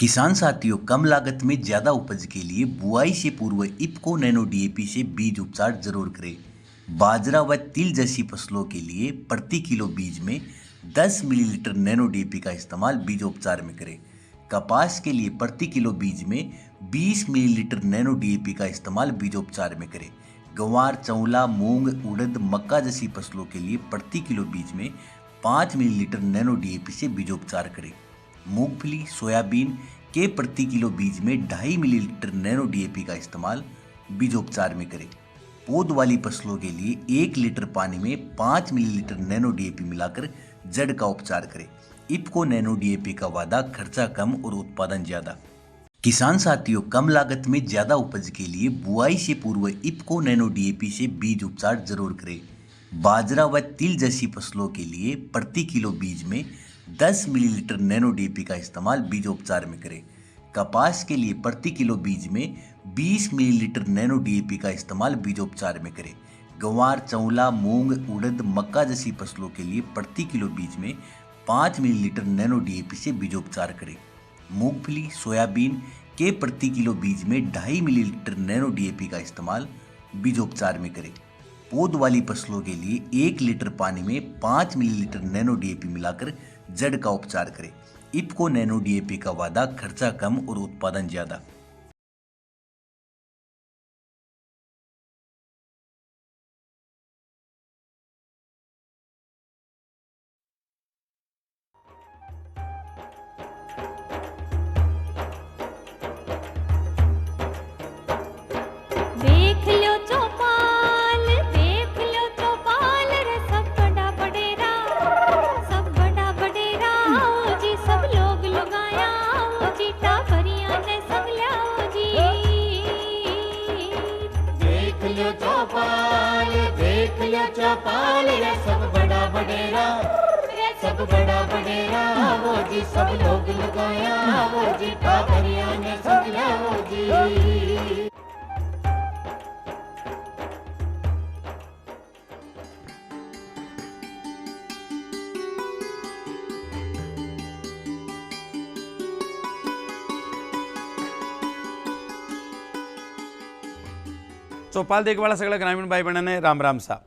किसान साथियों, कम लागत में ज्यादा उपज के लिए बुआई से पूर्व इफ्को नैनो डीएपी से बीज उपचार जरूर करें। बाजरा व तिल जैसी फसलों के लिए प्रति किलो बीज में 10 मिलीलीटर नैनो डीएपी का इस्तेमाल बीज उपचार में करें। कपास के लिए प्रति किलो बीज में 20 मिलीलीटर नैनो डीएपी का इस्तेमाल बीजोपचार में करें। गंवार, चौला, मूंग, उड़द, मक्का जैसी फसलों के लिए प्रति किलो बीज में 5 मिलीलीटर नैनो डीएपी से बीजोपचार करें। मूंगफली, सोयाबीन के प्रति किलो बीज में 2.5 मिलीलीटर नैनो डीएपी का इस्तेमाल बीजोपचार में करें। पौध वाली फसलों के लिए 1 लीटर पानी में 5 मिलीलीटर नैनो डीएपी मिलाकर जड़ का उपचार करें। इफ्को नैनो डीएपी का वादा, खर्चा कम और उत्पादन ज्यादा। किसान साथियों, कम लागत में ज्यादा उपज के लिए बुआई से पूर्व इफ्को नैनो डीएपी से बीज उपचार जरूर करें। बाजरा व तिल जैसी फसलों के लिए प्रति किलो बीज में 10 मिलीलीटर नैनो डीएपी का इस्तेमाल बीजोपचार में करें। कपास के लिए प्रति किलो बीज में 20 मिलीलीटर नैनो डीएपी का इस्तेमाल बीजोपचार में करें। गंवार, चौला, मूंग, उड़द, मक्का जैसी फसलों के लिए प्रति किलो बीज में 5 मिलीलीटर नैनो डीएपी से बीजोपचार करें। मूंगफली, सोयाबीन के प्रति किलो बीज में 2.5 मिलीलीटर नैनो डीएपी का इस्तेमाल बीजोपचार में करें। पौध वाली फसलों के लिए 1 लीटर पानी में 5 मिलीलीटर नैनो डीएपी मिलाकर जड़ का उपचार करें। इफ्को नैनो डीएपी का वादा, खर्चा कम और उत्पादन ज्यादा। देख लो चौपाल रे सब बड़ा बडेरा आओ जी, सब लोग लगाया आओ जी, टाबरिया ने संग लाओ जी। देख लो चौपाल रे सब बड़ा बडेरा आओ जी, सब लोग लगाया आओ जी, टाबरिया ने संग लाओ जी। चौपाल देखवाला सगळ्या ग्रामीण भाई बहनांने राम राम सा।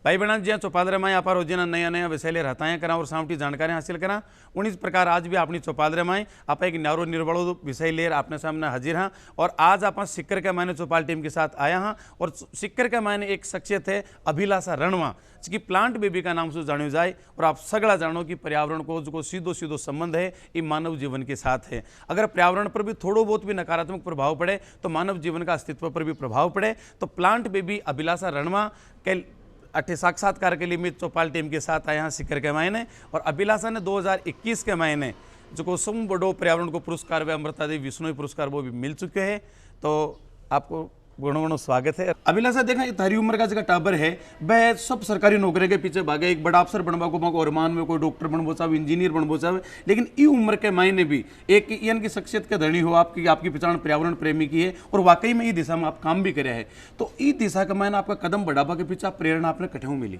भाई बहना ज्यां चौपाल रमाए आप रोजाना नया नया विषय ले रहता करा और सामटी जानकारी हासिल करा। उन्हीं प्रकार आज भी अपनी चौपाल रमाए आप एक न्यारो निर्बड़ो विषय ले अपने सामने हाजिर हाँ। और आज आप सिक्कर के मायने चौपाल टीम के साथ आया हाँ। और सिक्कर के मायने एक शख्सियत है अभिलाषा रणवा, जिसकी प्लांट बेबी का नाम से जाने जाए। और आप सगड़ा जानो कि पर्यावरण को जो सीधो संबंध है ये मानव जीवन के साथ है। अगर पर्यावरण पर भी थोड़ो बहुत भी नकारात्मक प्रभाव पड़े तो मानव जीवन का अस्तित्व पर भी प्रभाव पड़े। तो प्लांट बेबी अभिलाषा रणवा के अठे साक्षात्कार के लिए मैं चौपाल टीम के साथ आया सिक्कर के महीने। और अभिलाषा ने 2021 के महीने जो को सम बड़ो पर्यावरण को पुरस्कार व अमृता देवी विश्नोई पुरस्कार वो भी मिल चुके हैं। तो आपको गुणो स्वागत है। अभिलाषा, देखा ये थारी उम्र का जगह टाबर है, वह सब सरकारी नौकरी के पीछे भागे, एक बड़ा अफसर बनवा को मौका अरमान में कोई डॉक्टर बनबो चाहे, इंजीनियर बनबो चाहे, लेकिन ई उम्र के मायने भी एक इन की शख्सियत के धनी हो आपकी पहचान पर्यावरण प्रेमी की है और वाकई में ये दिशा में आप काम भी करे हैं। तो ई दिशा के मायने आपका कदम बढ़ावा के पीछे प्रेरणा आपने कठों मिली?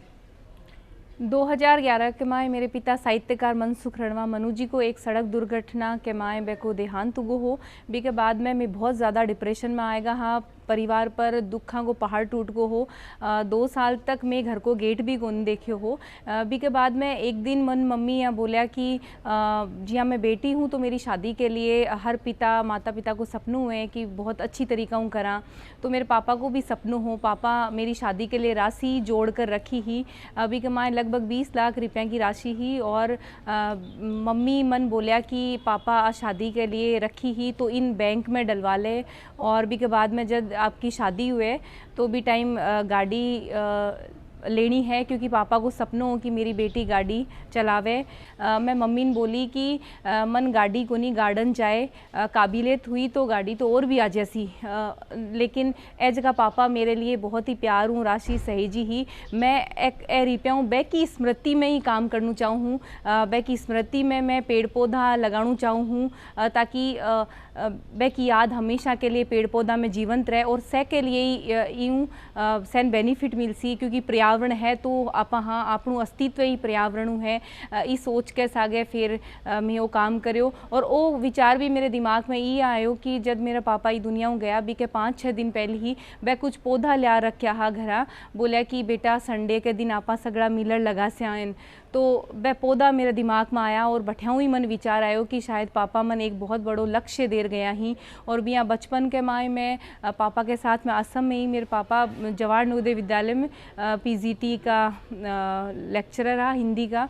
2011 के माए मेरे पिता साहित्यकार मनसुख रणवा मनु जी को एक सड़क दुर्घटना के माए बेको देहांत हुगो हो। बी के बाद में मैं बहुत ज़्यादा डिप्रेशन में आएगा हाँ। परिवार पर दुखा को पहाड़ टूट गो हो। 2 साल तक मैं घर को गेट भी कौन देखियो हो। बी के बाद में एक दिन मन मम्मी यहाँ बोलिया कि जी हाँ मैं बेटी हूँ तो मेरी शादी के लिए हर माता पिता को सपनों हुए कि बहुत अच्छी तरीका हूँ करा। तो मेरे पापा को भी सपनों हो, पापा मेरी शादी के लिए राशि जोड़ कर रखी ही। अभी के माए लगभग 20 लाख रुपये की राशि ही। और मम्मी मन बोलिया कि पापा शादी के लिए रखी ही तो इन बैंक में डलवा ले। और भी के बाद में जब आपकी शादी हुए तो भी टाइम गाड़ी लेनी है, क्योंकि पापा को सपनों हो कि मेरी बेटी गाड़ी चलावे। मैं मम्मी ने बोली कि मन गाड़ी को नहीं गार्डन जाए, काबिलियत हुई तो गाड़ी तो और भी आ जैसी। लेकिन ए जगह पापा मेरे लिए बहुत ही प्यार हूँ, राशि सहेजी ही। मैं एक रिप्या हूँ बै की स्मृति में ही काम करना चाहूँ हूँ। बै की स्मृति में मैं पेड़ पौधा लगाना चाहूँ हूँ, ताकि बै की याद हमेशा के लिए पेड़ पौधा में जीवंत रहे। और सै के लिए यूँ सैन बेनिफिट मिल सी, क्योंकि पर्यावरण पर्यावरण है तो आप हाँ आपणु अस्तित्व ही पर्यावरण है, ई सोच के सागे फिर मैं वो काम करो। और वो विचार भी मेरे दिमाग में ये आयो कि जब मेरा पापा ई दुनिया में गया भी के 5-6 दिन पहले ही वह कुछ पौधा लिया रखा हा घरा, बोला कि बेटा संडे के दिन आपा सगड़ा मिलर लगा से आयन। तो वह पौधा मेरे दिमाग में आया और बैठा ही मन विचार आयो कि शायद पापा मन एक बहुत बड़ो लक्ष्य देर गया ही। और भी यहाँ बचपन के माए में पापा के साथ में असम में ही मेरे पापा जवाहर नवोदय विद्यालय में पीजीटी का लेक्चरर रहा हिंदी का।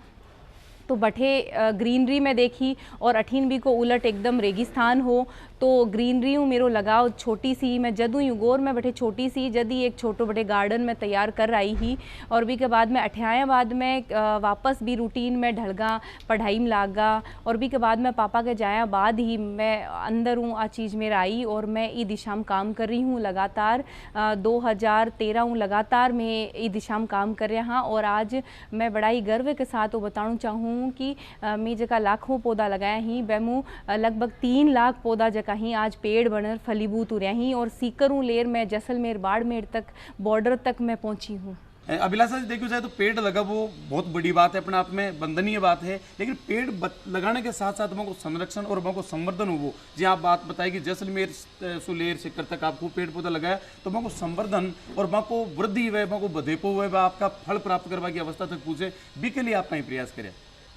तो बठे ग्रीनरी में देखी और अठीन भी को उलट एकदम रेगिस्तान हो तो ग्रीनरी हूँ मेरो लगाव छोटी सी मैं जदू यूँ गोर में बैठे छोटी सी जदी एक छोटो बड़े गार्डन में तैयार कर आई ही। और भी के बाद में अठाया बाद में वापस भी रूटीन में ढलगा पढ़ाई में लागा। और भी के बाद में पापा के जाया बाद ही मैं अंदर हूँ आ चीज़ मेरा आई और मैं ई दिशा में काम कर रही हूँ लगातार 2013 हूँ लगातार मैं ई दिशा में काम कर रहा हाँ। और आज मैं बड़ा ही गर्व के साथ वो बताना चाहूँ कि मैं जगह लाखों पौधा लगाया ही बैमू लगभग 3 लाख पौधा जगह ही आज पेड़ बनर फलीभूत हो रहा ही। और सीकरों लेर में जैसलमेर बाड़मेर तक बॉर्डर तक मैं पहुंची हूँ। अभिलाषा जी देखो जाए तो पेड़ लगा वो बहुत बड़ी बात है, अपने आप में वंदनीय बात है। लेकिन पेड़ लगाने के साथ साथ को संरक्षण और को संवर्धन हो जी आप बात बताई कि जैसलमेर सुलेर शिखर तक आपको पेड़ पौधा लगाया तो को संवर्धन और को वृद्धि हुए को बधेपो हुए आपका फल प्राप्त करवा की अवस्था तक पूछे भी के लिए आप कहीं प्रयास करें।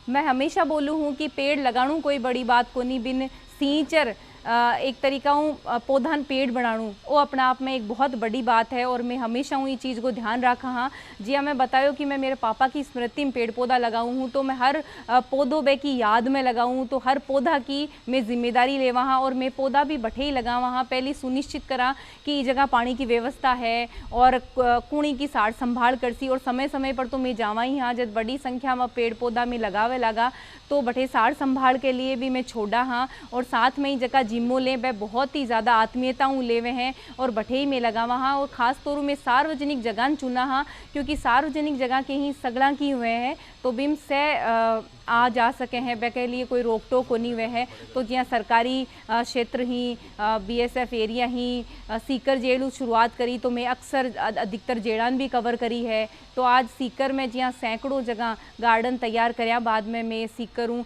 मैं हमेशा बोलूँ हूँ कि पेड़ लगाणु कोई बड़ी बात को नहीं, बिन सींचर एक तरीका हूँ पौधान पेड़ बनाणु वो अपने आप में एक बहुत बड़ी बात है। और मैं हमेशा हूँ ये चीज़ को ध्यान रखा हाँ। जी हाँ मैं बतायो कि मैं मेरे पापा की स्मृति में पेड़ पौधा लगाऊँ हूँ तो मैं हर पौधों बे की याद में लगाऊँ तो हर पौधा की मैं जिम्मेदारी ले वहाँ। और मैं पौधा भी बठे ही लगा वहाँ पहले सुनिश्चित करा कि इस जगह पानी की व्यवस्था है और कुणी की साड़ संभाल करसी। और समय समय पर तो मैं जावा ही हाँ जब बड़ी संख्या में पेड़ पौधा में लगावे लगा तो बठे साड़ संभाल के लिए भी मैं छोड़ा हाँ। और साथ में ही जगह जिम्मो ले वह बहुत ही ज़्यादा आत्मीयताओं लेवे हैं और बठे ही में लगा वहाँ। और ख़ास तौर में सार्वजनिक जगह चुना हाँ क्योंकि सार्वजनिक जगह के ही सगड़ा की हुए हैं तो बिम से आ जा सके हैं वह के लिए कोई रोक टोक होनी हुए है। तो जिया सरकारी क्षेत्र ही BSF एरिया ही सीकर जेल शुरुआत करी तो मैं अक्सर अधिकतर जेड़ान भी कवर करी है। तो आज सीकर में जिया सैकड़ों जगह गार्डन तैयार कराया बाद में मैं सीकर हूँ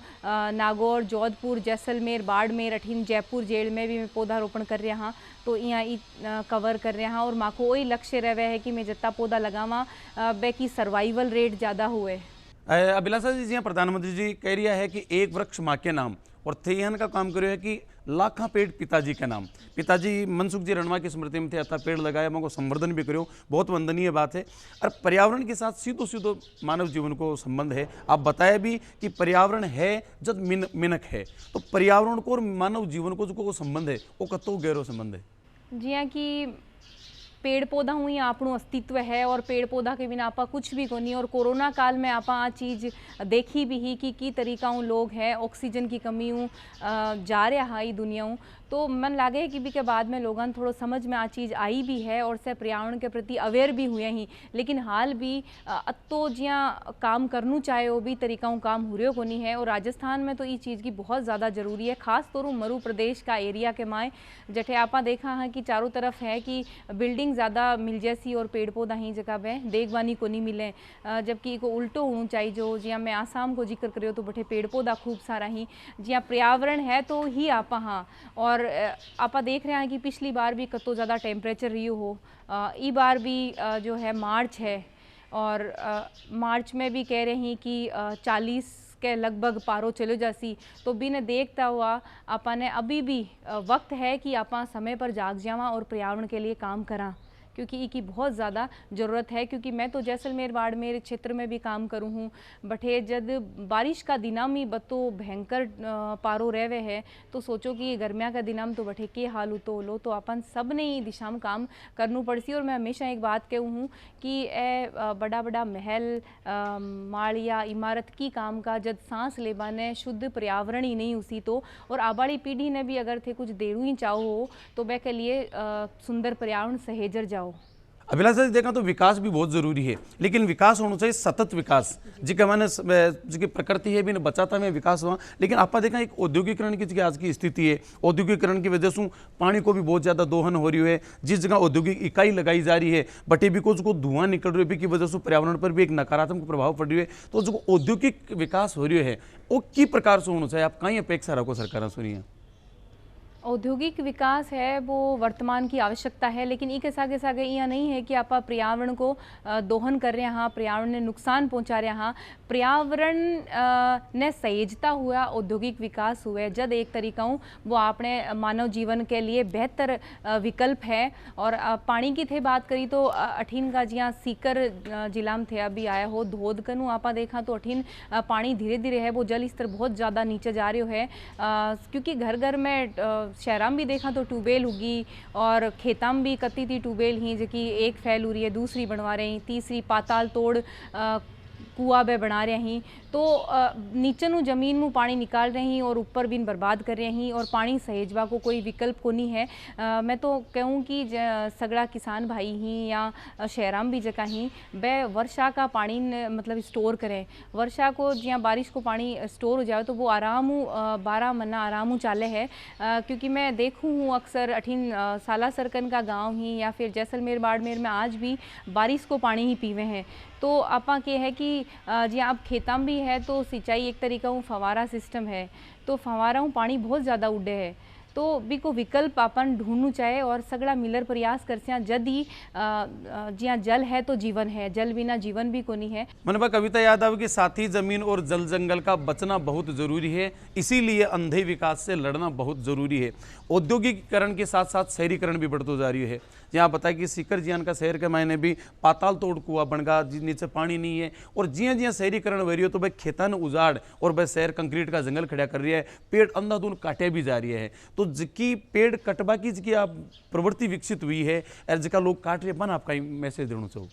नागौर जोधपुर जैसलमेर बाड़मेर अठीन जयपुर जेल में भी मैं पौधारोपण कर रहा हाँ। तो यहाँ कवर कर रहा हाँ और माँ को वही लक्ष्य रहे है कि मैं जितना पौधा लगावा वे की सर्वाइवल रेट ज़्यादा हुए। अभिलाषा जी जी प्रधानमंत्री जी कह रहा है कि एक वृक्ष माँ के नाम और थेहन का काम करो है कि लाखा पेड़ पिताजी के नाम। पिताजी मनसुख जी रणवा की स्मृति में थे अतः पेड़ लगाया को संवर्धन भी करो बहुत वंदनीय बात है। और पर्यावरण के साथ सीधो सीधो मानव जीवन को संबंध है। आप बताया भी कि पर्यावरण है जब मिनक है तो पर्यावरण को और मानव जीवन को जो संबंध है वो कतो गहरो संबंध है। जी हाँ कि पेड़ पौधा हुई आपणु अस्तित्व है और पेड़ पौधा के बिना आपा कुछ भी को नहीं। और कोरोना काल में आपा आ चीज़ देखी भी ही कि की तरीका लोग है ऑक्सीजन की कमी जा रहा है दुनिया तो मन लागे है कि भी के बाद में लोगन थोड़ा समझ में आ चीज़ आई भी है और से पर्यावरण के प्रति अवेयर भी हुए ही। लेकिन हाल भी अत्तो जिया काम करनू चाहे वो भी तरीका काम हो रहे को नहीं है। और राजस्थान में तो ये चीज़ की बहुत ज़्यादा ज़रूरी है खास तौर मरु प्रदेश का एरिया के माए जठे आपा देखा है कि चारों तरफ है कि बिल्डिंग ज़्यादा मिल जैसी और पेड़ पौधा ही जगह में देखवानी को नहीं मिले। जबकि को उल्टो होना चाहिए जो जिया मैं आसाम को जिक्र करो तो बठे पेड़ पौधा खूब सारा ही जिया पर्यावरण है तो ही आपा हाँ। और आपा देख रहे हैं कि पिछली बार भी कतो ज़्यादा टेम्परेचर रही हो ई बार भी जो है मार्च है और मार्च में भी कह रहे हैं कि 40 के लगभग पारो चलो जासी। तो बिन देखता हुआ आपा ने अभी भी वक्त है कि आपा समय पर जाग जावा और पर्यावरण के लिए काम करा क्योंकि इसकी बहुत ज़्यादा ज़रूरत है। क्योंकि मैं तो जैसलमेर बाड़मेर क्षेत्र में भी काम करूँ हूँ बठे जब बारिश का दिना में बतो भयंकर पारो रहवे है तो सोचो कि गर्मिया का दिना में तो बठे के हाल तो लो तो अपन सब ने ही दिशा में काम करनू पड़सी। और मैं हमेशा एक बात कहूँ हूँ कि ए बड़ा बड़ा महल माड़िया इमारत की काम का जब सांस लेबा ने शुद्ध पर्यावरण ही नहीं उसी तो और आबाड़ी पीढ़ी ने भी अगर थे कुछ देरू ही चाहो हो तो वह के लिए सुंदर पर्यावरण सहेजर जाओ। अभिलाषा जी देखा तो विकास भी बहुत जरूरी है, लेकिन विकास होना चाहिए सतत विकास, जिसके मैंने जिसकी प्रकृति है भी ने बचाता में विकास हुआ। लेकिन आपा देखा एक औद्योगिकरण की जी आज की स्थिति है, औद्योगिकरण की वजह से पानी को भी बहुत ज़्यादा दोहन हो रही है। जिस जगह औद्योगिक इकाई लगाई जा रही है बटे भी कुछ को धुआं निकल रही है, की वजह से पर्यावरण पर भी एक नकारात्मक प्रभाव पड़ रही है। तो जो औद्योगिक विकास हो रही है वो की प्रकार से होना चाहिए, आप कहीं अपेक्षा रखो सरकार सुनिए? औद्योगिक विकास है वो वर्तमान की आवश्यकता है, लेकिन एक सागे सागे यह नहीं है कि आप पर्यावरण को दोहन कर रहे हैं, पर्यावरण ने नुकसान पहुंचा रहे हैं। पर्यावरण ने सहेजता हुआ औद्योगिक विकास हुए जद एक तरीक़ाऊँ वो अपने मानव जीवन के लिए बेहतर विकल्प है। और पानी की थे बात करी तो अठीन का जिया सीकर जिला में थे अभी आया हो धोध कनू आपा देखा तो अठीन पानी धीरे धीरे है वो जल स्तर बहुत ज़्यादा नीचे जा रही है, क्योंकि घर घर में शहरां भी देखा तो ट्यूबवेल होगी और खेतां भी कती थी ट्यूबवेल ही जी एक फैल हो रही है, दूसरी बनवा रही, तीसरी पाताल तोड़ कुआ बे बना रहे हैं। तो नीचे नु जमीन में पानी निकाल रहे हैं और ऊपर भी बर्बाद कर रहे हैं और पानी सहेजवा को कोई विकल्प को नहीं है। मैं तो कहूँ कि सगड़ा किसान भाई ही या शहरां भी जगह ही बे वर्षा का पानी मतलब स्टोर करें। वर्षा को जिया बारिश को पानी स्टोर हो जाए तो वो आराम 12 महीना आराम चाले है, क्योंकि मैं देखूँ हूँ अक्सर अठीन साला सरकन का गाँव ही या फिर जैसलमेर बाड़मेर में आज भी बारिश को पानी ही पीवे हैं। तो आपा के है कि जी आप खेतां भी है तो सिंचाई एक तरीका फवारा सिस्टम है, तो फवारा पानी बहुत ज़्यादा उड़े है, तो भी को विकल्प अपन ढूंढना चाहे और सगड़ा मिलर प्रयास कर जद ही जिया जल है तो जीवन है, जल बिना जीवन भी को नहीं है। मन पर कविता याद आवे कि साथी जमीन और जल जंगल का बचना बहुत जरूरी है, इसीलिए अंधे विकास से लड़ना बहुत जरूरी है। औद्योगिकीकरण के साथ साथ शहरीकरण भी बढ़ते जा रही है। यहाँ बताया कि सीकर जियान का शहर के मायने भी पाताल तोड़ कुआ बन गया, नीचे पानी नहीं है। और जिया जिया शहरीकरण हो रही है तो भाई खेतन उजाड़ और भाई शहर कंक्रीट का जंगल खड़ा कर रही है, पेड़ अंधाधुंध काटे भी जा रही है। तो जिसकी पेड़ कटवा की जिसकी आप प्रवृत्ति विकसित हुई है और जिसका लोग काट रहे बन आपका मैसेज देना चाहूँ?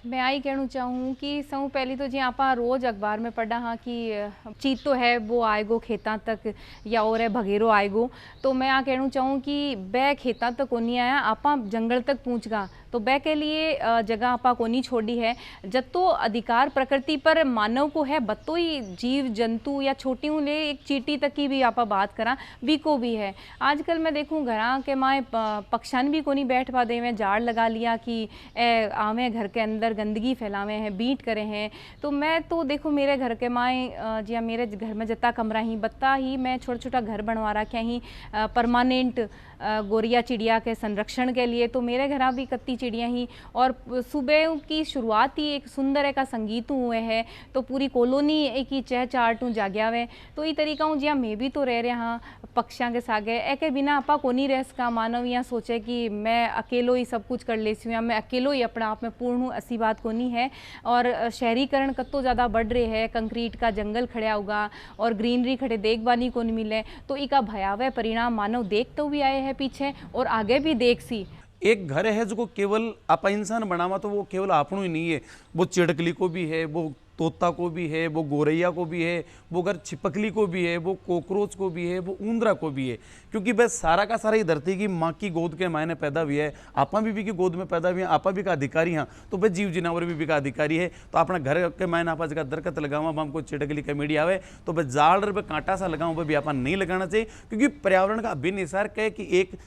मैं आई कहना चाहूँ कि सबसे पहले तो जी आप रोज़ अखबार में पढ़ा हाँ कि चीतो है वो आएगो खेता तक या और है भगेरो आएगो, तो मैं यहाँ कहना चाहूँ कि बै खेता तक को नहीं आया, आपा जंगल तक पहुँच गा तो बै के लिए जगह आपा को नहीं छोड़ी है। जब तो अधिकार प्रकृति पर मानव को है, बत्तो ही जीव जंतु या छोटी ले एक चीटी तक की भी आपा बात करा भी को भी है। आजकल मैं देखूँ घरा के माए पक्षान भी को नहीं बैठ पा दे, मैं झाड़ लगा लिया कि आवे घर के अंदर गंदगी फैलावे हैं, बीट करे हैं। तो मैं तो देखो मेरे घर के माए जी मेरे घर में जत्ता कमरा ही बत्ता ही मैं छोटा छोटा घर बनवा रखे ही परमानेंट गोरिया चिड़िया के संरक्षण के लिए। तो मेरे घर भी कत्ती चिड़िया ही और सुबह की शुरुआत ही एक सुंदर का संगीत हुए है, तो पूरी कॉलोनी एक ही चहचहाट जाग्या हुए। तो ये तरीका हूँ जिया मैं भी तो रह रहा हाँ पक्षियों के सागे एक बिना आपा को नहीं रह सका। मानव यहाँ सोचे कि मैं अकेलो ही सब कुछ कर लेती हूँ या मैं अकेलो ही अपना आप में पूर्ण हूँ, ऐसी बात को नहीं है। और शहरीकरण कत्तो ज़्यादा बढ़ रहे है, कंक्रीट का जंगल खड़ा होगा और ग्रीनरी खड़े देखबानी को नहीं मिले, तो इसका भयावह परिणाम मानव देख तो भी आए हैं पीछे और आगे भी देख सी। एक घर है जो केवल आप इंसान बनावा तो वो केवल आपनों ही नहीं है, वो चिड़कली को भी है, वो तोता को भी है, वो गोरैया को भी है, वो घर छिपकली को भी है, वो कॉकरोच को भी है, वो ऊंदरा को भी है। क्योंकि बस सारा का सारा ही धरती की माँ की गोद के मायने पैदा हुई है, आपा भी की गोद में पैदा हुई है, आपा भी का अधिकारी हैं। तो भाई जीव जिनावर भी का अधिकारी है। तो अपना घर के मायने आपा जगह दरकत लगावा हमको चिड़कली कमेडी आवे तो भाई जाड़ पे कांटा सा लगाऊँ भाई आपा नहीं लगाना चाहिए, क्योंकि पर्यावरण का अभिन्न निसार कहे कि एक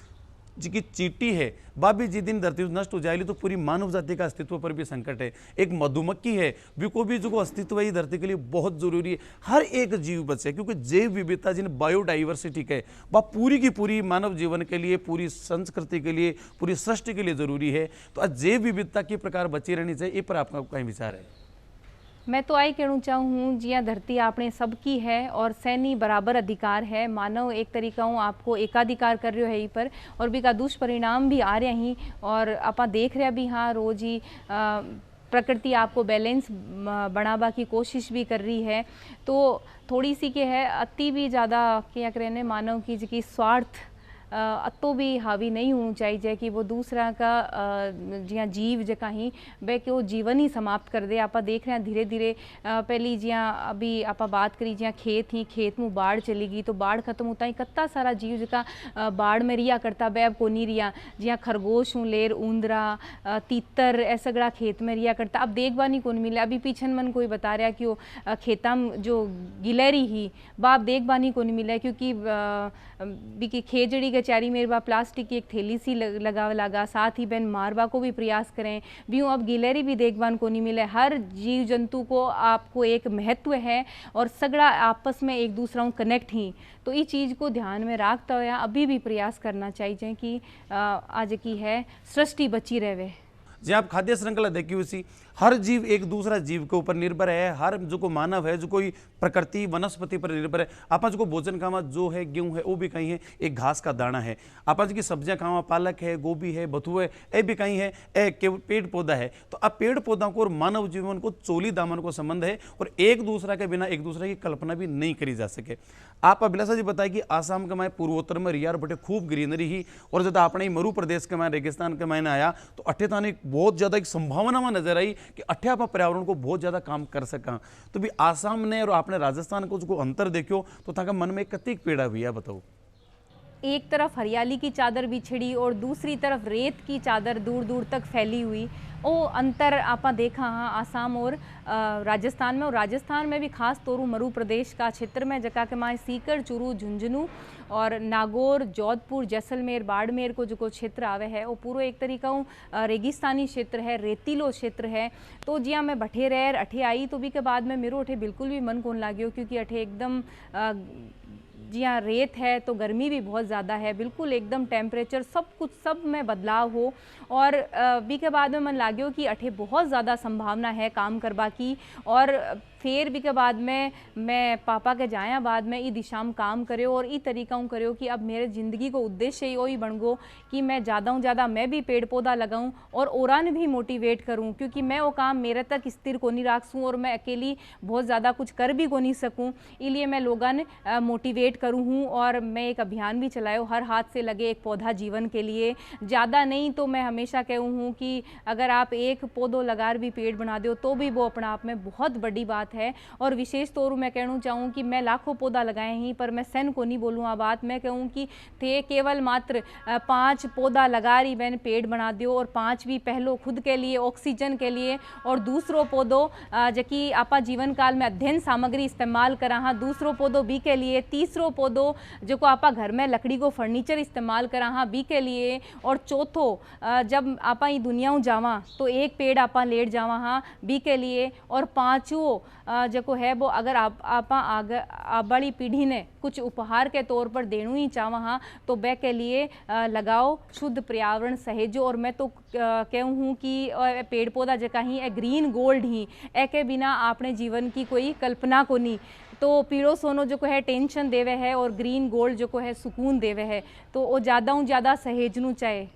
जिसकी चीटी है बाबी जी दिन धरती नष्ट हो जाएगी तो पूरी मानव जाति का अस्तित्व पर भी संकट है। एक मधुमक्खी है भी भी जो अस्तित्व है धरती के लिए बहुत जरूरी है। हर एक जीव बचे, क्योंकि जैव विविधता जिन बायोडाइवर्सिटी है वह पूरी की पूरी मानव जीवन के लिए, पूरी संस्कृति के लिए, पूरी सृष्टि के लिए जरूरी है। तो जैव विविधता की प्रकार बची रहनी चाहिए, इस पर आपका कहीं विचार है? मैं तो आई कहना चाहूँ जिया धरती आपने सबकी है और सैनी बराबर अधिकार है। मानव एक तरीका हूँ आपको एकाधिकार कर रहे हो है पर और भी का दुष्परिणाम भी आ रहे ही और आपा देख रहे भी हाँ रोज ही प्रकृति आपको बैलेंस बनावा की कोशिश भी कर रही है। तो थोड़ी सी के है अति भी ज़्यादा क्या करें मानव की स्वार्थ अतो भी हावी नहीं होना चाहिए कि वो दूसरा का जियां जीव जका ही वे कि वो जीवन ही समाप्त कर दे। आप देख रहे हैं धीरे धीरे पहली जियां अभी आप बात करी जियां खेत ही खेत में बाढ़ चली गई तो बाढ़ खत्म होता ही कत्ता सारा जीव जका बाढ़ में रिया करता बे अब को नहीं रिया। जियां खरगोश हूँ लेर ऊंदरा तीतर ऐसा सगड़ा खेत में रिया करता अब देखबानी कौन मिले। अभी पीछन मन कोई बता रहा कि वो खेता में जो गिलहरी ही बाप देखबानी को नहीं मिला क्योंकि बिकी खेजड़ी के चारी मेरे बा प्लास्टिक की एक थैली सी लगा साथ ही बहन मारवा को भी प्रयास करें भी अब गिलहरी भी देखबान को नहीं मिले। हर जीव जंतु को आपको एक महत्व है और सगड़ा आपस में एक दूसरा कनेक्ट ही तो इस चीज़ को ध्यान में रखता हुआ अभी भी प्रयास करना चाहिए कि आज की है सृष्टि बची रहे। जी आप खाद्य श्रृंखला देखी हुई हर जीव एक दूसरा जीव के ऊपर निर्भर है। हर जो को मानव है जो कोई प्रकृति वनस्पति पर निर्भर है। आप जो को भोजन खावा जो है गेहूं है वो भी कहीं है एक घास का दाना है। आप की सब्जियां खावा पालक है गोभी है बथुआ है ए भी कहीं है ए पेड़ पौधा है। तो अब पेड़ पौधा को और मानव जीवन को चोली दामन को संबंध है और एक दूसरा के बिना एक दूसरे की कल्पना भी नहीं करी जा सके। आप अभिलाषा जी बताए कि आसाम के माए पूर्वोत्तर में रियार बटे खूब ग्रीनरी ही और जब अपने मरु प्रदेश के माए रेगिस्तान के मायने आया तो अठे थाने बहुत ज्यादा एक संभावना में नजर आई कि अठे आप पर्यावरण को बहुत ज्यादा काम कर सका। तो भी आसाम ने और आपने राजस्थान को जो अंतर देखो तो था मन में कतिक पेड़ा भैया बताओ। एक तरफ हरियाली की चादर बिछड़ी और दूसरी तरफ रेत की चादर दूर दूर तक फैली हुई। वो अंतर आपा देखा हाँ आसाम और राजस्थान में। और राजस्थान में भी खास तौर मरु प्रदेश का क्षेत्र में जका के माए सीकर चूरू झुंझुनू और नागौर जोधपुर जैसलमेर बाड़मेर को जो क्षेत्र आवे है वो पूरा एक तरीका रेगिस्तानी क्षेत्र है रेतीलो क्षेत्र है। तो जिया मैं बठे रह अठे आई तो भी के बाद में मेरो अठे बिल्कुल भी मन कौन लाग्यो क्योंकि अठे एकदम जी हाँ रेत है तो गर्मी भी बहुत ज़्यादा है बिल्कुल एकदम टेम्परेचर सब कुछ सब में बदलाव हो। और भी के बाद में मन लाग्यो कि अठे बहुत ज़्यादा संभावना है काम करवा की। और फिर भी के बाद में मैं पापा के जाया बाद में ई दिशा में काम करो और ई तरीका करो कि अब मेरे ज़िंदगी को उद्देश्य ही वही बन गो कि मैं ज़्यादा ज़्यादा मैं भी पेड़ पौधा लगाऊं और औरान भी मोटिवेट करूं क्योंकि मैं वो काम मेरे तक स्थिर को नहीं रख सूँ और मैं अकेली बहुत ज़्यादा कुछ कर भी को नहीं सकूँ। इसलिए मैं लोगन मोटिवेट करूँ हूँ और मैं एक अभियान भी चलायो हर हाथ से लगे एक पौधा जीवन के लिए। ज़्यादा नहीं तो मैं हमेशा कहूँ हूँ कि अगर आप एक पौधो लगार भी पेड़ बना दो तो भी वो अपना आप में बहुत बड़ी बात है। और विशेष तौर मैं कहना चाहूँ कि मैं लाखों पौधा लगाए ही पर मैं सन को नहीं बोलूँ आ बात मैं कहूँ कि थे केवल मात्र 5 पौधा लगा रही मैंने पेड़ बना दो और 5 भी पहलो खुद के लिए ऑक्सीजन के लिए और दूसरों पौधो जबकि आपा जीवन काल में अध्ययन सामग्री इस्तेमाल करा हाँ दूसरों पौधो भी के लिए तीसरो पौधो जो को आपा घर में लकड़ी को फर्नीचर इस्तेमाल करा हाँ बी के लिए और चौथो जब आपा ये दुनिया जावा तो एक पेड़ आपा लेट जावा हाँ बी के लिए और पाँचों जो है वो अगर आपा आबाड़ी पीढ़ी ने कुछ उपहार के तौर पर देणु ही चावा हाँ तो वे के लिए लगाओ शुद्ध पर्यावरण सहेजो। और मैं तो कहूँ हूँ कि पेड़ पौधा जका ही ग्रीन गोल्ड ही ए के बिना आपने जीवन की कोई कल्पना को नहीं। तो पीड़ो सोनो जो को है टेंशन देवे है और ग्रीन गोल्ड जो को है सुकून देवे है तो वो ज़्यादा सहेजनू चाहे।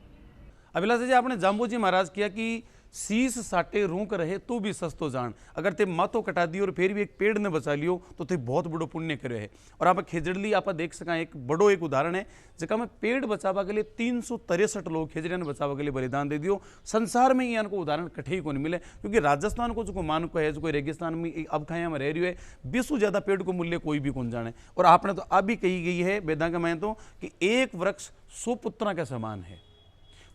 अभिलाषा जी आपने जाम्बूजी महाराज किया कि शीश साटे रूक रहे तो भी सस्तो जान अगर ते माथो कटा दी और फिर भी एक पेड़ ने बचा लियो तो ते बहुत बड़ो पुण्य करे है। और आप खेजड़ली आप देख सका एक बड़ो एक उदाहरण है जगह में पेड़ बचावा के लिए 363 लोग खेजड़िया ने बचावा के लिए बलिदान दे दियो। संसार में यहाँ को उदाहरण कठे ही को नहीं मिले क्योंकि राजस्थान को जो मान को है जो कोई रेगिस्तान में अब खाया में रह रही है 20 से ज़्यादा पेड़ को मूल्य कोई भी कौन जाने। और आपने तो अब भी कही गई है वेदा के मैं तो कि एक वृक्ष 100 पुत्रा के समान है।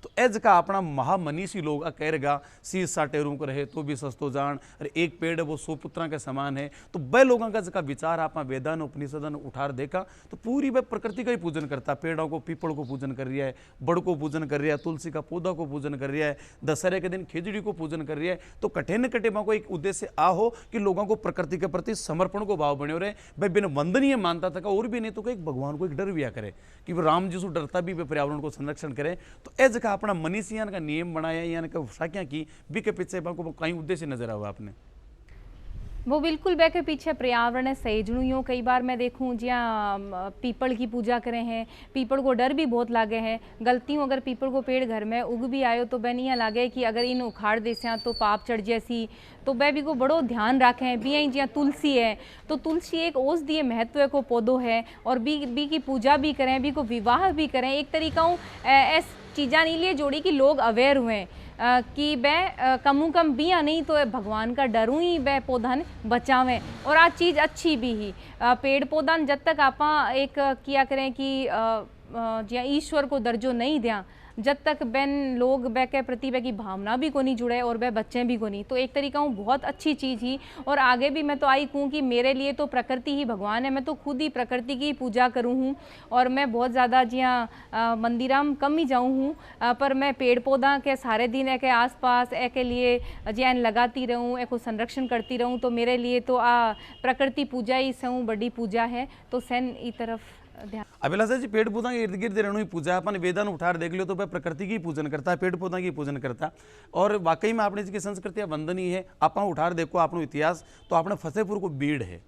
तो एज का अपना महामनीषी लोग कह रहेगा शीश साटे रूक रहे तो भी सस्तो जान अरे एक पेड़ वो 100 पुत्रा के समान है। तो वह लोगों का जका विचार आप वेदान उपनिषदन उठार देखा तो पूरी वह प्रकृति का ही पूजन करता। पेड़ों को पीपल को पूजन कर रहा है बड़ को पूजन कर रहा है तुलसी का पौधा को पूजन कर रहा है दशहरे के दिन खिचड़ी को पूजन कर रहा है। तो कठे न कठे को एक उद्देश्य आ हो कि लोगों को प्रकृति के प्रति समर्पण को भाव बने रहे। भाई बिन वंदनीय मानता था और भी नहीं तो एक भगवान को एक डर भी करे कि वो राम जी से डरता भी पर्यावरण को संरक्षण करे। तो एज का अपना मनीषी यान का नियम बनाया यान का साक्या की भी के पीछे को कहीं उद्देश्य नजर आवा आपने। वो बिल्कुल बह के पीछे पर्यावरण सहेजणु यूँ कई बार मैं देखूँ जिया पीपल की पूजा करें हैं, पीपल को डर भी बहुत लागे है। गलती अगर पीपल को पेड़ घर में उग भी आयो तो बहन यहाँ लागे कि अगर इन उखाड़ देसियाँ तो पाप चढ़ जैसी, तो वह भी को बड़ो ध्यान रखें। भी यहीं जिया तुलसी है तो तुलसी एक औषधीय महत्व को पौधो है और बी की पूजा भी करें, बी को विवाह भी करें। एक तरीका ऐस चीज़ा नहीं लिए जोड़ी कि लोग अवेयर हुए कि वह कम भी या नहीं तो भगवान का डरूँ ही वह पौधन बचावें। और आज चीज़ अच्छी भी ही पेड़ पौधन जब तक आप एक किया करें कि जिया ईश्वर को दर्जो नहीं दिया, जब तक बैन लोग वह के प्रति वह की भावना भी को नहीं जुड़े और वह बच्चे भी को नहीं, तो एक तरीका हूँ बहुत अच्छी चीज़ ही। और आगे भी मैं तो आई कहूँ कि मेरे लिए तो प्रकृति ही भगवान है, मैं तो खुद ही प्रकृति की पूजा करूँ हूँ। और मैं बहुत ज़्यादा जिया मंदिरा में कम ही जाऊँ हूँ, पर मैं पेड़ पौधा के सारे दिन एक आस पास एक लिए जिया लगाती रहूँ, एक संरक्षण करती रहूँ। तो मेरे लिए तो प्रकृति पूजा ही सहूँ बड़ी पूजा है। तो सैन ई तरफ ध्यान। अभिलाषा जी, पेड़ पौधा के इर्द गिर्द रहने की पूजा अपन वेदन उठार देख लो तो वह प्रकृति की पूजन करता है, पेड़ पौधा की पूजन करता। और वाकई में आपने इसकी संस्कृति वंदनीय है। आप उठार देखो आपनो इतिहास तो आपने फतेहपुर को बीड़ है,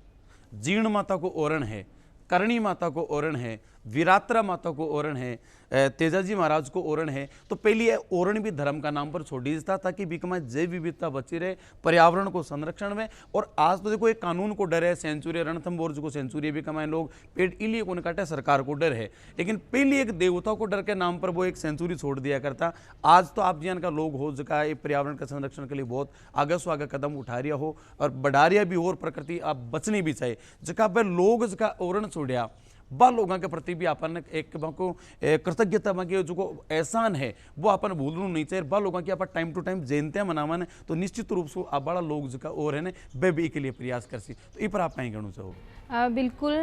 जीर्ण माता को ओरण है, करणी माता को ओरण है, विरात्रा माता को ओरण है, तेजाजी महाराज को ओरण है। तो पहली ओरण भी धर्म का नाम पर छोड़ी था ताकि बीकमा जैव विविधता बची रहे, पर्यावरण को संरक्षण में। और आज तो देखो एक कानून को डर है, सेंचुरी रणथंभौर को सेंचुरी भी कमाए लोग पेड़ इलिए को काटे, सरकार को डर है। लेकिन पहली एक देवता को डर के नाम पर वो एक सेंचुरी छोड़ दिया करता। आज तो आप जिन का लोग हो जगह ये पर्यावरण के संरक्षण के लिए बहुत आगे से आगे कदम उठा रिया हो और बढ़ा रिया भी हो, और प्रकृति आप बचनी भी चाहिए। जगह वह लोग जगह ओरण छोड़िया बा लोगों के प्रति भी अपन एक को कृतज्ञता मांगे, जो को एहसान है वो अपन भूलना नहीं चाहिए। बा लोगों की आप टाइम टू टाइम जयंतियाँ मनावन तो निश्चित रूप से आप बड़ा लोग जो और है वे भी के लिए प्रयास कर सी। तो ये पर आप कहीं कहना चाहो? बिल्कुल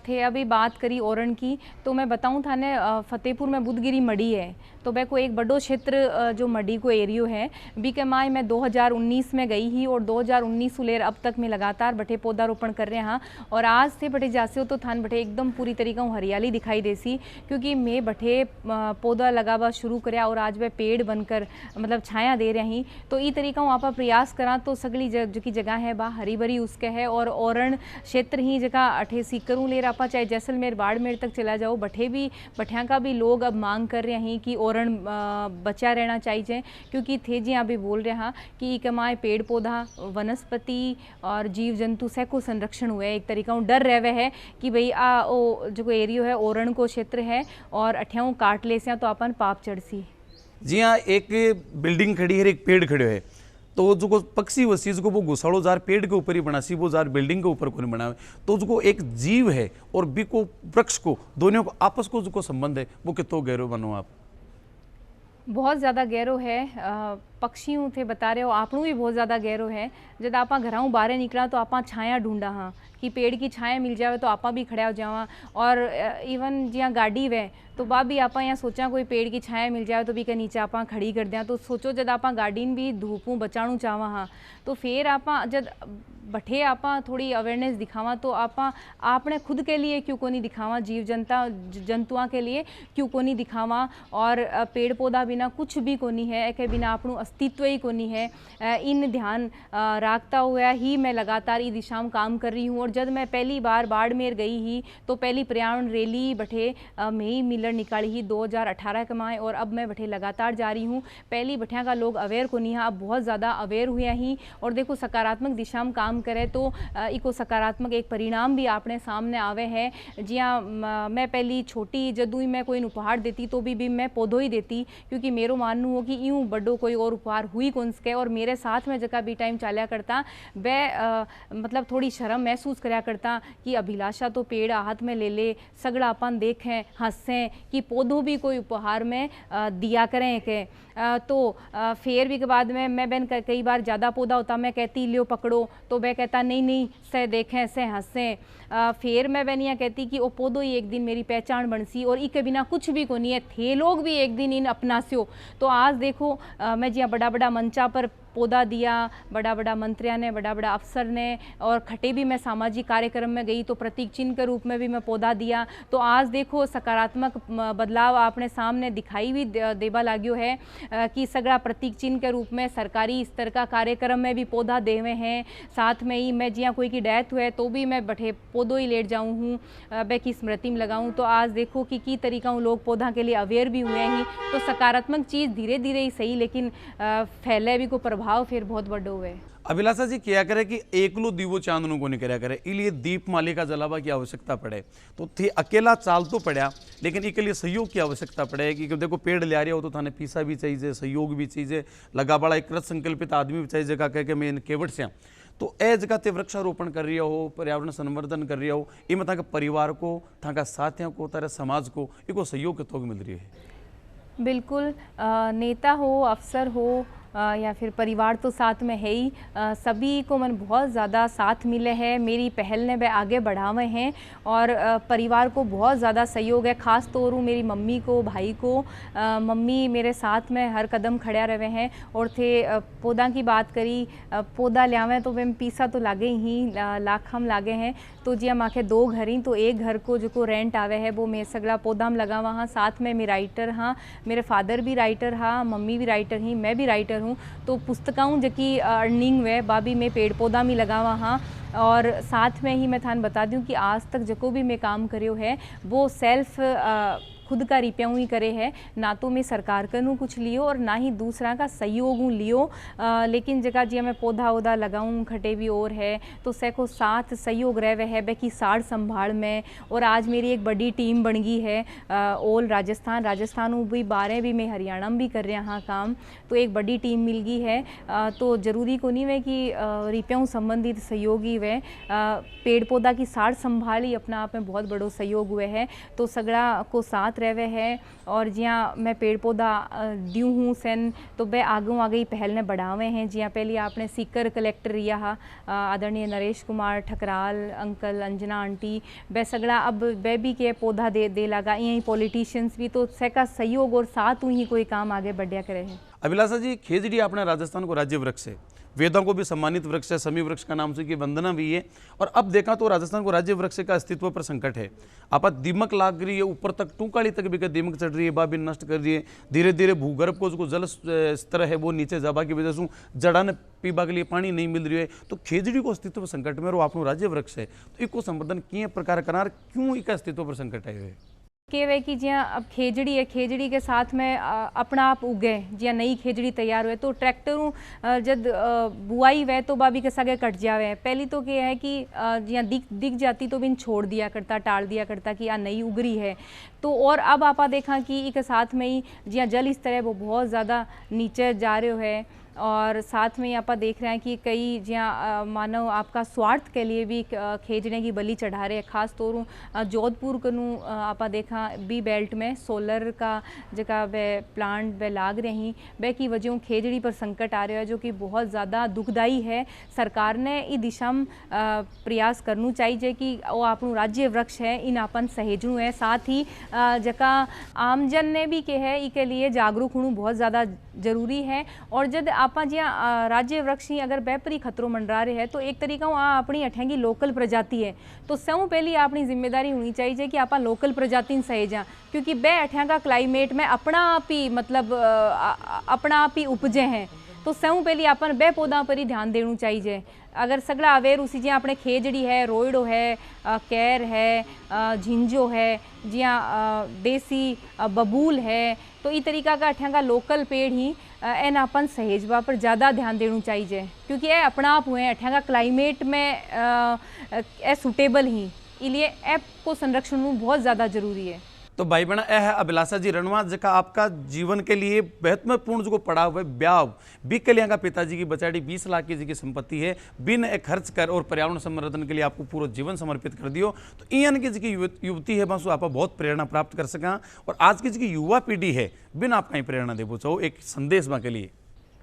थे अभी बात करी ओरण की, तो मैं बताऊं था ने फतेहपुर में बुद्धगिरी मड़ी है, तो वह को एक बड़ो क्षेत्र जो मड़ी को एरियो है बी के माए मैं 2019 में गई ही। और 2019 से लेकर अब तक मैं लगातार बटे पौधारोपण कर रहे हैं। और आज से बटे जासे हो तो थान बटे एकदम पूरी तरीका हरियाली दिखाई देसी, क्योंकि मैं बटे पौधा लगावा शुरू कराया और आज वह पेड़ बनकर मतलब छाया दे रहे हैं। तो ये तरीका हूँ आप प्रयास करा तो सगली जो की जगह है वह हरी भरी उसके है। और ओरण क्षेत्र ही जगह अठे सीकरूँ ले रहा, चाहे जैसलमेर बाड़मेर तक चला जाओ, बठिया का भी लोग अब मांग कर रहे हैं कि ओरण बचा रहना चाहिए। क्योंकि थे जी अभी बोल रहे हैं कि कमाए पेड़ पौधा वनस्पति और जीव जंतु से को संरक्षण हुए। एक तरीका डर रहे है कि भाई जो एरियो है ओरण को क्षेत्र है और अठियाऊ काट ले तो अपन पाप चढ़ सी। जी हाँ, एक बिल्डिंग खड़ी है, एक पेड़ खड़े है, तो जो को पक्षी वसी जो वो घुसाड़ो जार पेड़ के ऊपर ही बना सी, वो जार बिल्डिंग के ऊपर को नहीं बनावे। तो जो एक जीव है और बी को वृक्ष को दोनों को आपस को जो संबंध है वो कितो गहरो बनो आप? बहुत ज़्यादा गहरो है। पक्षियों थे बता रहे हो, आपनू भी बहुत ज़्यादा गहरो है। जब आप घरों बाहर निकला तो आप छाया ढूंढा हाँ कि पेड़ की छाया मिल जाए तो आप भी खड़ा हो जावा। और इवन जिया गाड़ी वे तो बा भी आप यहाँ सोचा कोई पेड़ की छाया मिल जाए तो भी के नीचे आप खड़ी कर दें। तो सोचो जब आप गाड़ी भी धूपों बचाणु चाहवा हाँ तो फिर आप जब बठे आप थोड़ी अवेयरनेस दिखावा तो आपने खुद के लिए क्यों को नहीं दिखावा, जीव जंतुओं के लिए क्यों को नहीं दिखावा। और पेड़ पौधा बिना कुछ भी को नहीं है, एक बिना अपनों अस्तित्व ही को नहीं है। इन ध्यान रखता हुआ ही मैं लगातार इस दिशा में काम कर रही हूँ। और जब मैं पहली बार बाड़मेर गई ही तो पहली पर्यावरण रैली बठे में ही मिलर निकाली ही 2018 के माए। और अब मैं बठे लगातार जा रही हूँ। पहली बठिया का लोग अवेयर को नहीं है, अब बहुत ज़्यादा अवेयर हुए ही। और देखो सकारात्मक दिशा में काम करे तो इको सकारात्मक एक परिणाम भी अपने सामने आवे है। जिया मैं पहली छोटी जदू ही मैं कोई उपहार देती तो भी मैं पौधो ही देती, क्योंकि मेरो मानू हो कि यूँ बड़ो कोई और उपहार हुई कौन सके। और मेरे साथ में जगह भी टाइम चालिया करता वह मतलब थोड़ी शर्म महसूस कराया करता कि अभिलाषा तो पेड़ हाथ में ले सगड़ा अपन देखें हंसें कि पौधों भी कोई उपहार में दिया करें के। तो फिर भी के बाद में मैं बहन कई बार ज़्यादा पौधा होता मैं कहती लियो पकड़ो, तो वह कहता नहीं से देखें से हंसें। फिर मैं बहन यह कहती कि वो पौधो ही एक दिन मेरी पहचान बन सी और इसके बिना कुछ भी को नहीं है, थे लोग भी एक दिन इन अपना से हो। तो आज देखो मैं जिया बड़ा बड़ा मंचा पर पौधा दिया, बड़ा बड़ा मंत्रियों ने, बड़ा बड़ा अफसर ने, और खटे भी मैं सामाजिक कार्यक्रम में गई तो प्रतीक चिन्ह के रूप में भी मैं पौधा दिया। तो आज देखो सकारात्मक बदलाव आपने सामने दिखाई भी देवा लाग्यो है कि सगड़ा प्रतीक चिन्ह के रूप में सरकारी स्तर का कार्यक्रम में भी पौधा देवे हैं। साथ में ही मैं जिया कोई की डेथ हुए तो भी मैं बठे पौधो ही लेट जाऊँ हूँ, बै की स्मृति में लगाऊँ। तो आज देखो कि तरीका लोग पौधा के लिए अवेयर भी हुए हैं। तो सकारात्मक चीज़ धीरे धीरे ही सही, लेकिन फैले भी को प्रभाव फिर बहुत बड़ो हुए। अभिलाषा जी क्या करे कि एकलो दीवो चांदनो को नहीं करया करे, इसलिए दीप मालिका जलावा की आवश्यकता पड़े। तो थे अकेला चाल तो पड़ा, लेकिन इसके लिए सहयोग की आवश्यकता पड़े कि देखो पेड़ ले आ रहे हो तो थाने पीसा भी चाहिए, सहयोग भी चाहिए, लगा बड़ा एक कृत संकल्पित आदमी भी चाहिए जगह कह के मैं केवट से। तो ए जगह ते वृक्षारोपण कर रही हो, पर्यावरण संवर्धन कर रही हो, इनमें था परिवार को, था साथियों को, तारे समाज को इको सहयोग के तौर मिल रही है। बिल्कुल, नेता हो, अफसर हो या फिर परिवार तो साथ में है ही, सभी को मन बहुत ज़्यादा साथ मिले हैं। मेरी पहल ने वह आगे बढ़ावे हैं और परिवार को बहुत ज़्यादा सहयोग है। ख़ास तौर मेरी मम्मी को, भाई को, मम्मी मेरे साथ में हर कदम खड़ा रहे हैं। और थे पौधा की बात करी, पौधा लियावें तो वे पीसा तो लागे ही, लाख हम लागे हैं। तो जी हम आखे 2 घर ही, तो एक घर को जो रेंट आवे है वो मैं सगड़ा पौधा में लगावा हाँ। साथ में मैं राइटर हाँ, मेरे फादर भी राइटर हाँ, मम्मी भी राइटर ही, मैं भी राइटर हूँ। तो पुस्तकों जकी अर्निंग वे बाबी में पेड़ पौधा में लगावा हाँ। और साथ में ही मैं थान बता दूं कि आज तक जो भी मैं काम करियो है वो सेल्फ खुद का रिप्याऊ ही करे है, ना तो मैं सरकार कनू कुछ लियो और ना ही दूसरा का सहयोग लियो। लेकिन जगह जी मैं पौधा वौधा लगाऊँ खटे भी और है तो सैको साथ सहयोग रहे है बे की साड़ संभाल में। और आज मेरी एक बड़ी टीम बन गई है ऑल राजस्थान भी 12 भी मैं हरियाणा में भी कर रहा हाँ काम। तो एक बड़ी टीम मिल गई है। तो जरूरी को नहीं वे कि रिप्याऊ संबंधित सहयोगी वे पेड़ पौधा की साड़ संभाल ही अपना आप में बहुत बड़ो सहयोग हुए है। तो सगड़ा को साथ रहे है और जिया मैं पेड़ पौधा दूँ हूँ सेन तो बे आगे ही पहल ने बढ़ावे हैं। जिया पहले आपने सीकर कलेक्टर रिया हा आदरणीय नरेश कुमार ठकराल अंकल, अंजना आंटी, बे सगड़ा अब बे भी के पौधा दे लगा। यही पॉलिटिशियंस भी तो सेका सहयोग और साथ ही कोई काम आगे बढ़िया करे है। अभिलाषा जी, खेजड़ी अपने राजस्थान को राज्य वृक्ष है, वेदों को भी सम्मानित वृक्ष है, समी वृक्ष का नाम से की वंदना भी है। और अब देखा तो राजस्थान को राज्य वृक्ष का अस्तित्व पर संकट है। आप दीमक लाग रही है, ऊपर तक टूकाली तक भी दीमक चढ़ रही है, बाबी नष्ट कर रही है। धीरे धीरे भूगर्भ को जो जल स्तर है वो नीचे जाबा की वजह से जड़ा ने पीबा के लिए पानी नहीं मिल रही है। तो खेजड़ी को अस्तित्व पर संकट में और आपको राज्य वृक्ष है तो इसको संवर्धन किए प्रकार करार क्यों इसका अस्तित्व पर संकट है? वे कि जिया अब खेजड़ी है, खेजड़ी के साथ में अपना आप उगे जिया नई खेजड़ी तैयार हुए तो ट्रैक्टरों जब बुआई वे तो बाबी के सगे कट जावे। पहली तो क्या है कि जिया दिख जाती तो बिन छोड़ दिया करता, टाल दिया करता कि आ नई उगरी है। तो और अब आपा देखा कि एक साथ में ही जिया जल स्तर है वो बहुत ज़्यादा नीचे जा रहे है। और साथ में आप देख रहे हैं कि कई जहाँ मानव आपका स्वार्थ के लिए भी खेजने की बलि चढ़ा रहे हैं। खास तौर जोधपुर कनू आप देखा बी बेल्ट में सोलर का जगह वे प्लांट वे लाग रही वे की वजह खेजड़ी पर संकट आ रहा है जो कि बहुत ज़्यादा दुखदाई है। सरकार ने इस दिशा में प्रयास करना चाहिए कि वो आपनू राज्य वृक्ष है इन अपन सहेजनू है। साथ ही जका आमजन ने भी कहे है इसके लिए जागरूक होना बहुत ज़्यादा जरूरी है। और जब आप जिया राज्य वृक्ष ही अगर बेपरी खतरो मंडरा रहे हैं तो एक तरीका अपनी अठेंगी लोकल प्रजाति है तो सबसे पहली अपनी जिम्मेदारी होनी चाहिए कि आप लोकल प्रजाति सहेजा क्योंकि बे अठेंगा क्लाइमेट में अपना आप ही मतलब अपना आप ही उपजे हैं। तो सबसे पहली अपन बे पौधा पर ही ध्यान देना चाहिए। अगर सगड़ा अवेयर उसी जिया अपने खेजड़ी है, रोइडो है, कैर है, झिंजो है, जिया देसी बबूल है तो इस तरीका का अठेंगा लोकल पेड़ ही एन अपन सहेजवा पर ज़्यादा ध्यान देना चाहिए क्योंकि ये अपना आप हुए अठेंगा क्लाइमेट में ए सुटेबल ही इसलिए ऐप को संरक्षण बहुत ज़्यादा जरूरी है। तो भाई बहना यह है अभिलाषा जी रणवा जका आपका जीवन के लिए महत्वपूर्ण जो पड़ाव है ब्याह बिकलिया का पिताजी की बचाड़ी 20 लाख की जी की संपत्ति है बिन एक खर्च कर और पर्यावरण संवर्धन के लिए आपको पूरा जीवन समर्पित कर दियो। तो इन की जी युवती है बस आप बहुत प्रेरणा प्राप्त कर सका और आज की जी युवा पीढ़ी है बिन आप कहीं प्रेरणा देवो चाहो एक संदेश के लिए।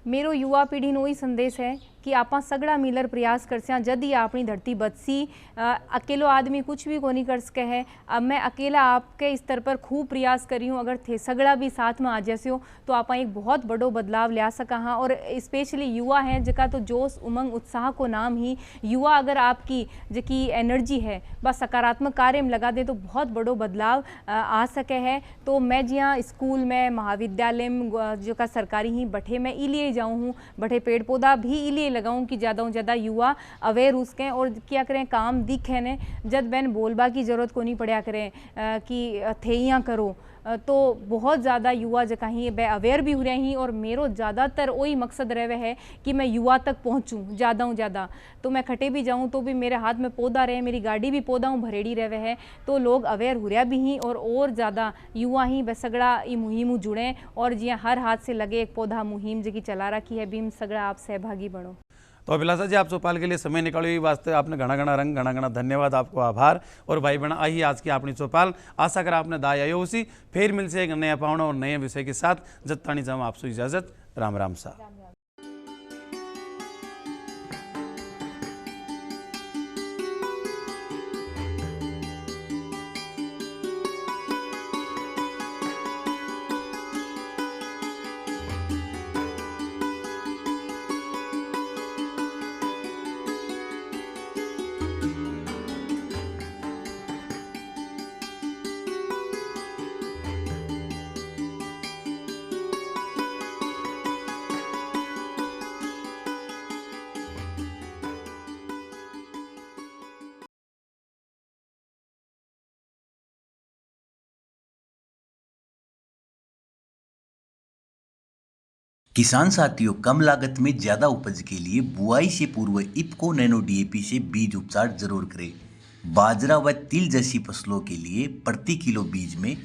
मेरो युवा पीढ़ी नो ही संदेश है कि आप सगड़ा मिलर प्रयास करसा जद ही अपनी धरती बचसी। अकेलो आदमी कुछ भी को नहीं कर सके है। अब मैं अकेला आपके स्तर पर खूब प्रयास करी हूँ, अगर थे सगड़ा भी साथ में आ जैसे हो तो आप एक बहुत बड़ो बदलाव लिया सका हाँ। और स्पेशली युवा हैं जका तो जोश उमंग उत्साह को नाम ही युवा, अगर आपकी जकी एनर्जी है बस सकारात्मक कार्य में लगा दे तो बहुत बड़ो बदलाव आ सके है। तो मैं जिया स्कूल में महाविद्यालय में जो का सरकारी ही बठे मैं इलिए जाऊँ हूँ, बठे पेड़ पौधा भी इलिए लगाऊँ कि ज़्यादा से ज़्यादा युवा अवेयर उसके और क्या करें काम दिखे ने जब बैन बोलबा की ज़रूरत को नहीं पड़ा करें कि थे यहाँ करो तो बहुत ज़्यादा युवा जगह ही बे अवेयर भी हो रहे हैं। और मेरो ज़्यादातर वही मकसद रहे है कि मैं युवा तक पहुँचूँ ज़्यादा। तो मैं खटे भी जाऊँ तो भी मेरे हाथ में पौधा रहे, मेरी गाड़ी भी पौधा भरेड़ी रहे है तो लोग अवेयर हो रहा भी ही और ज़्यादा युवा ही सगड़ा ये मुहिम जुड़े और जिया हर हाथ से लगे एक पौधा मुहिम जी चला रखी है भी सगड़ा आप सहभागी बनो। तो अभिलाषा जी आप चौपाल के लिए समय निकालो वास्ते आपने घना रंग घना धन्यवाद, आपको आभार। और भाई बहन आई आज की अपनी चौपाल आशा कर आपने दाई आयो उसी फिर मिल से एक नया पावना और नए विषय के साथ। जब तानी जाऊँ आपसे इजाजत। राम राम सा। किसान साथियों, कम लागत में ज़्यादा उपज के लिए बुआई से पूर्व इफ्को नैनो डीएपी से बीज उपचार जरूर करें। बाजरा व तिल जैसी फसलों के लिए प्रति किलो बीज में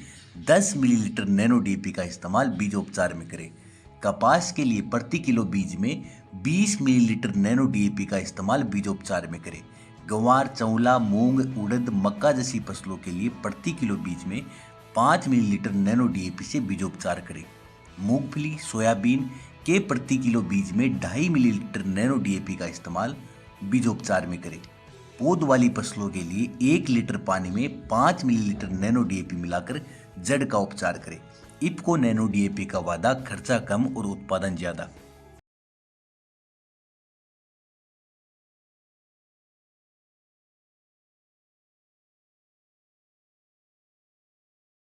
10 मिलीलीटर नैनो डीएपी का इस्तेमाल बीज उपचार में करें। कपास के लिए प्रति किलो बीज में 20 मिलीलीटर नैनो डीएपी का इस्तेमाल बीजोपचार में करें। गंवार, चौला, मूंग, उड़द, मक्का जैसी फसलों के लिए प्रति किलो बीज में 5 मिलीलीटर नैनो डीएपी से बीजोपचार करें। मूंगफली, सोयाबीन के प्रति किलो बीज में 2.5 मिलीलीटर नैनो डीएपी का इस्तेमाल बीजोपचार में करें। पौध वाली फसलों के लिए 1 लीटर पानी में 5 मिलीलीटर नैनो डीएपी मिलाकर जड़ का उपचार करें। इफ्को नैनो डीएपी का वादा, खर्चा कम और उत्पादन ज़्यादा।